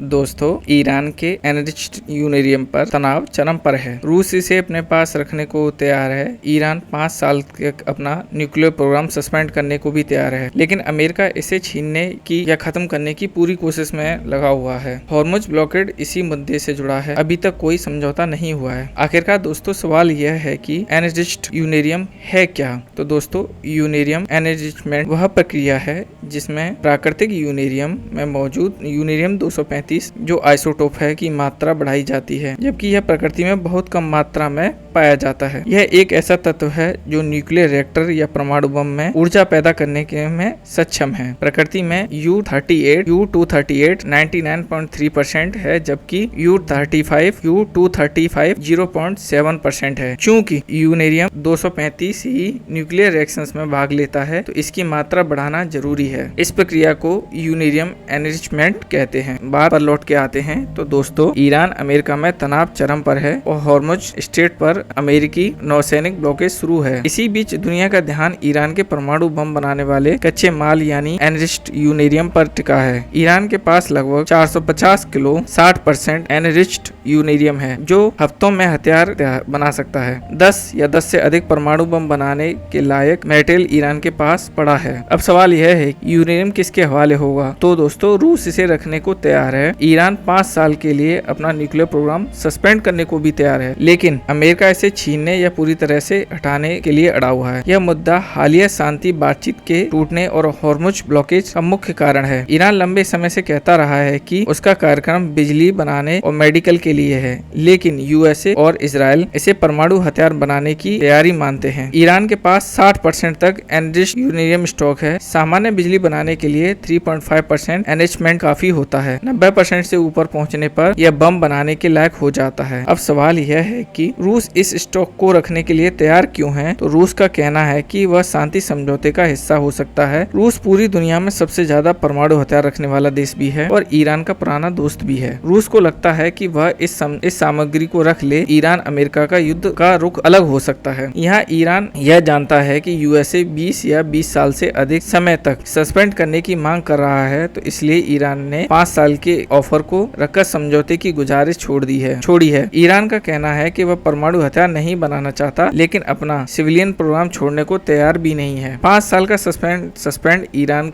दोस्तों, ईरान के enriched uranium पर तनाव चरम पर है। रूस इसे अपने पास रखने को तैयार है। ईरान 5 साल तक अपना न्यूक्लियर प्रोग्राम सस्पेंड करने को भी तैयार है, लेकिन अमेरिका इसे छीनने की या खत्म करने की पूरी कोशिश में लगा हुआ है। हॉर्मुज ब्लॉकेड इसी मुद्दे से जुड़ा है। अभी तक कोई समझौता नहीं हुआ है। आखिरकार दोस्तों, सवाल यह है कि एनरिच्ड यूरेनियम है क्या? तो दोस्तों, यूरेनियम एनरिचमेंट वह प्रक्रिया है जिसमें प्राकृतिक यूरेनियम में मौजूद यूरेनियम 235 जो आइसोटोप है की मात्रा बढ़ाई जाती है, जबकि यह प्रकृति में बहुत कम मात्रा में पाया जाता है। यह एक ऐसा तत्व है जो न्यूक्लियर रिएक्टर या परमाणु बम में ऊर्जा पैदा करने के में सक्षम है। प्रकृति में U238 99.3% है, जबकि U235 0.7% है। चूंकि यूरेनियम 235 ही न्यूक्लियर रिएक्शंस में भाग लेता है, तो इसकी मात्रा बढ़ाना जरूरी है। इस प्रक्रिया को यूरेनियम एनरिचमेंट कहते हैं। बात पर लौट के आते हैं तो दोस्तों, ईरान अमेरिका में तनाव चरम पर है और हॉर्मुज स्ट्रेट पर अमेरिकी नौसैनिक ब्लॉकेज शुरू है। इसी बीच दुनिया का ध्यान ईरान के परमाणु बम बनाने वाले कच्चे माल यानी एनरिच्ड यूरेनियम पर टिका है। ईरान के पास लगभग 450 किलो 60% एनरिच्ड यूरेनियम है, जो हफ्तों में हथियार बना सकता है। 10 या 10 से अधिक परमाणु बम बनाने के लायक मेटेरियल ईरान के पास पड़ा है। अब सवाल यह है कि यूरेनियम किसके हवाले होगा? तो दोस्तों, रूस इसे रखने को तैयार है। ईरान 5 साल के लिए अपना न्यूक्लियर प्रोग्राम सस्पेंड करने को भी तैयार है, लेकिन अमेरिका इसे छीनने या पूरी तरह से हटाने के लिए अड़ा हुआ है। यह मुद्दा हालिया शांति बातचीत के टूटने और हॉर्मुज ब्लॉकेज का मुख्य कारण है। ईरान लंबे समय से कहता रहा है कि उसका कार्यक्रम बिजली बनाने और मेडिकल के लिए है, लेकिन यूएसए और इजराइल इसे परमाणु हथियार बनाने की तैयारी मानते हैं। ईरान के पास 60% तक एनरिच्ड यूरेनियम स्टॉक है। सामान्य बिजली बनाने के लिए 3.5% एनरिचमेंट काफी होता है। 90% से ऊपर पहुंचने पर यह बम बनाने के लायक हो जाता है। अब सवाल यह है कि रूस इस स्टॉक को रखने के लिए तैयार क्यों है? तो रूस का कहना है कि वह शांति समझौते का हिस्सा हो सकता है। रूस पूरी दुनिया में सबसे ज्यादा परमाणु हथियार रखने वाला देश भी है और ईरान का पुराना दोस्त भी है। रूस को लगता है कि वह इस सामग्री को रख ले, ईरान अमेरिका का युद्ध का रुख अलग हो सकता है। यहाँ ईरान यह जानता है कि यूएसए 20 या 20 साल से अधिक समय तक सस्पेंड करने की मांग कर रहा है, तो इसलिए ईरान ने 5 साल के ऑफर को रखकर समझौते की गुजारिश छोड़ी है। ईरान का कहना है कि वह परमाणु हथियार नहीं बनाना चाहता, लेकिन अपना सिविलियन प्रोग्राम छोड़ने को तैयार भी नहीं है। 5 साल का सस्पेंड ईरान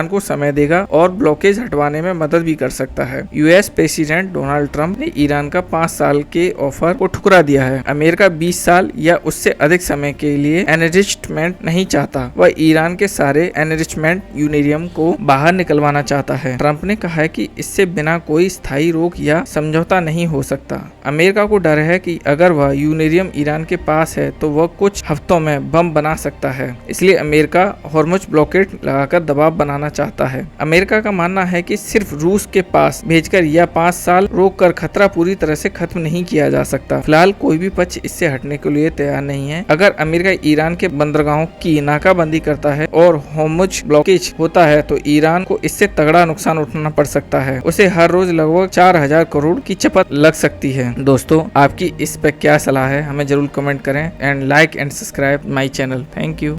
को समय देगा और ब्लॉकेज हटवाने में मदद भी कर सकता है। यूएस प्रेसिडेंट डोनाल्ड ट्रंप ने ईरान का 5 साल के ऑफर को ठुकरा दिया है। अमेरिका 20 साल या उससे अधिक समय के लिए एनरिचमेंट नहीं चाहता। वह ईरान के सारे एनरिचमेंट यूरेनियम को बाहर निकलवाना चाहता है। ट्रंप ने कहा है कि इससे बिना कोई स्थायी रोक या समझौता नहीं हो सकता। अमेरिका को डर है कि अगर वह यूरेनियम ईरान के पास है तो वह कुछ हफ्तों में बम बना सकता है। इसलिए अमेरिका हॉर्मुज ब्लॉकेड लगाकर दबाव बनाना चाहता है। अमेरिका का मानना है कि सिर्फ रूस के पास भेजकर या 5 साल रोककर खतरा पूरी तरह से खत्म नहीं किया जा सकता। फिलहाल कोई भी पक्ष इससे हटने के लिए तैयार नहीं है। अगर अमेरिका ईरान के बंदरगाहों की नाकाबंदी करता है और हॉर्मुज ब्लॉकेज होता है, तो ईरान को इससे तगड़ा नुकसान उठाना पड़ सकता है। उसे हर रोज लगभग 4000 करोड़ की चपत लग सकती है। दोस्तों, आपकी इस पे क्या सलाह है? हमें जरूर कमेंट करें and like and subscribe my channel. Thank you.